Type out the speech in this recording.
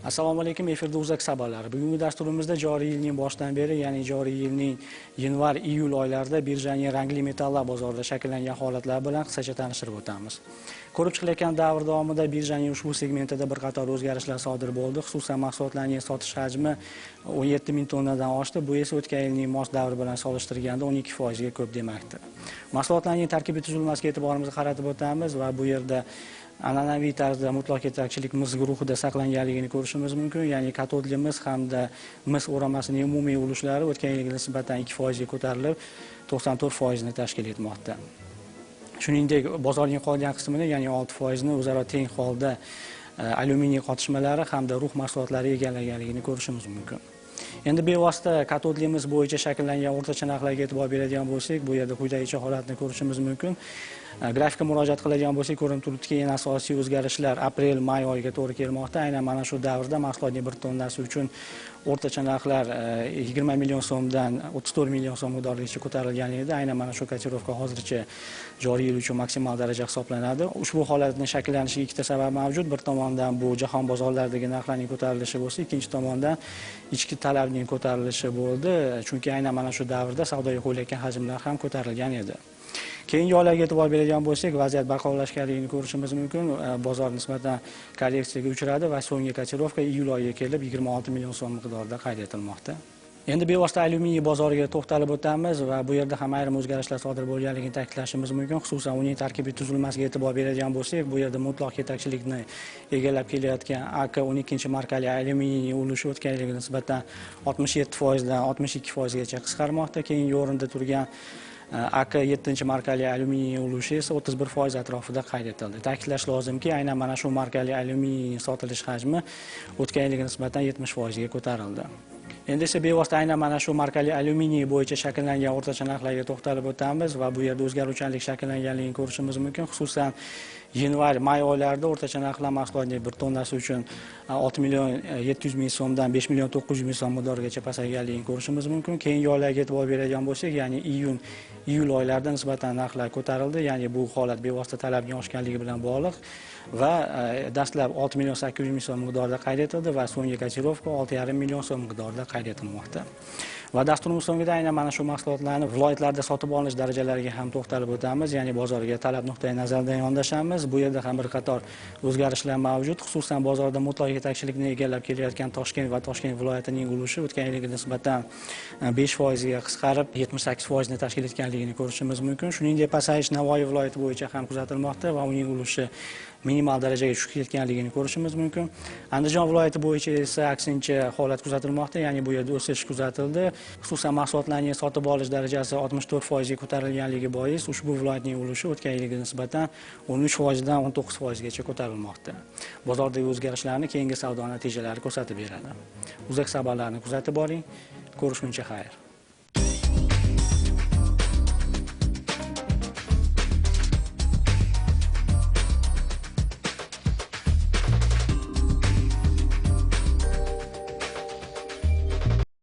Assalomu alaykum, efirda Uzak xabarlari. Bugungi dasturimizda joriy yilning boshidan beri, ya'ni joriy yilning yanvar-iyul oylarida birjaning rangli metallar bozorida shakllangan holatlar bilan qisqacha tanishtirib o'tamiz. Ko'rib chiqilayotgan davr davomida birjaning ushbu segmentida bir qator o'zgarishlar sodir bo'ldi. Xususan, mahsulotlarning sotish hajmi 17 ming tonnadan oshdi. Bu esa o'tgan yilning mos davri bilan solishtirganda 12% ga ko'p demakdir. Mahsulotlarning tarkibiy tuzilmasiga e'tiborimizni qaratib o'tamiz va bu yerda an'anaviy tarzda mutlaq yetakchilik mis guruhida saqlanganligini ko'rishimiz mumkin. Ya'ni katodli mis hamda mis o'ramasining umumiy ulushlari o'tgan yilga nisbatan 2% ga ko'tarilib, 94% ni tashkil etmoqda. Shuningdek, bozorning qolgan qismini, ya'ni 6% ni o'zaro teng holda alyuminiy qotishmalari hamda rux mahsulotlari egallaganligini ko'rishimiz mumkin. Endi bevosita katodli mis bo'yicha shakllangan o'rtacha narxlarga e'tibor beradigan bo'lsak, bu yerda quyidagicha holatni ko'rishimiz mumkin. Grafikga murojaat qiladigan bo'lsak, ko'rinib turibdiki, eng asosiy o'zgarishlar aprel-may oyiga to'g'ri kelmoqda. Aynan mana shu davrda mahsulotning bir tonnasi uchun o'rtacha narxlar 20 million so'mdan 34 million so'm miqdorigacha ko'tarilganligida, aynan mana shu kotirovka hozircha joriy yil uchun maksimal daraja hisoblanadi. Ushbu holatning shakllanishiga ikkita sabab mavjud. Bir tomondan bu jahon bozorlaridagi narxlarning ko'tarilishi bo'lsa, ikkinchi tomondan ichki talabning ko'tarilishi bo'ldi. Chunki aynan mana shu davrda savdoga qo'yilayotgan hajmlar ham ko'tarilgan edi. Keyingi oylarga e'tibor beradigan bo'lsak, vaziyat barqarorlashganligini ko'rishimiz mumkin. Bozor nisbatan korreksiyaga uchradi va so'nggi kotirovka iyul oyiga kelib 26 million so'm miqdorida qayd etilmoqda. Endi bevosita alyuminiy bozoriga to'xtalib o'tamiz va bu yerda ham ayrim o'zgarishlar sodir bo'lganligini ta'kidlashimiz mumkin. Xususan, uning tarkibiy tuzilmasiga e'tibor beradigan bo'lsak, bu yerda mutlaq yetakchilikni egallab kelayotgan AK12 markali alyuminiy ulushi o'tgan yilga nisbatan 67% dan 62% gacha qisqarmoqda. Keyingi o'rinda turgan AK7 markali alyuminiy ulushi esa 31% atrofida qayd etildi. Ta'kidlash lozimki, aynan mana shu markali alyuminiy sotilish hajmi o'tgan yilga nisbatan 70% ga ko'tarildi. Endi esa bevosita aynan mana shu markali alyuminiy bo'yicha shakllangan o'rtacha narxlarga to'xtalib o'tamiz va bu yerda o'zgaruvchanlik shakllanganligini ko'rishimiz mumkin. Xususan, yanvar-may oylarida o'rtacha narxlar mahsulotning bir tonnasi uchun 6 million 700 ming so'mdan 5 million 900 ming so'm miqdorigacha pasayganligini ko'rishimiz mumkin. Keyingi oylarga e'tibor beradigan bo'lsak, ya'ni iyul oylarida nisbatan narxlar ko'tarildi. Ya'ni bu holat bevosita talabning oshganligi bilan bog'liq va dastlab 6 million 800 ming so'm miqdorida qayd etildi va so'nggi kotirovka 6,5 million so'm miqdorida qayd etilmoqda. Va dasturimiz so'ngida aynan mana shu mahsulotlarni viloyatlarda sotib olish darajalariga ham to'xtalib o'tamiz, ya'ni bozorga talab nuqtai nazaridan yondashamiz. Bu yerda ham bir qator o'zgarishlar mavjud. Xususan, bozorda mutlaq yetakchilikni egallab kelayotgan Toshkent va Toshkent viloyatining ulushi o'tgan yilga nisbatan 5% ga qisqarib 78% ni tashkil etganligini ko'rishimiz mumkin. Shuningdek, pasayish Navoiy viloyati bo'yicha ham kuzatilmoqda va uning ulushi minimal darajaga tushib ketganligini ko'rishimiz mumkin. Andijon viloyati bo'yicha esa aksincha holat kuzatilmoqda, ya'ni bu yerda o'sish kuzatildi. Xususan, mahsulotlarning sotib olish darajasi 64% ga ko'tarilganligi bois ushbu viloyatning ulushi o'tgan yilga nisbatan 13% dan 19% gacha ko'tarilmoqda. Bozordagi o'zgarishlarni keyingi savdo natijalari ko'rsatib beradi. Uzak xabarlarini kuzatib boring. Ko'rishguncha xayr.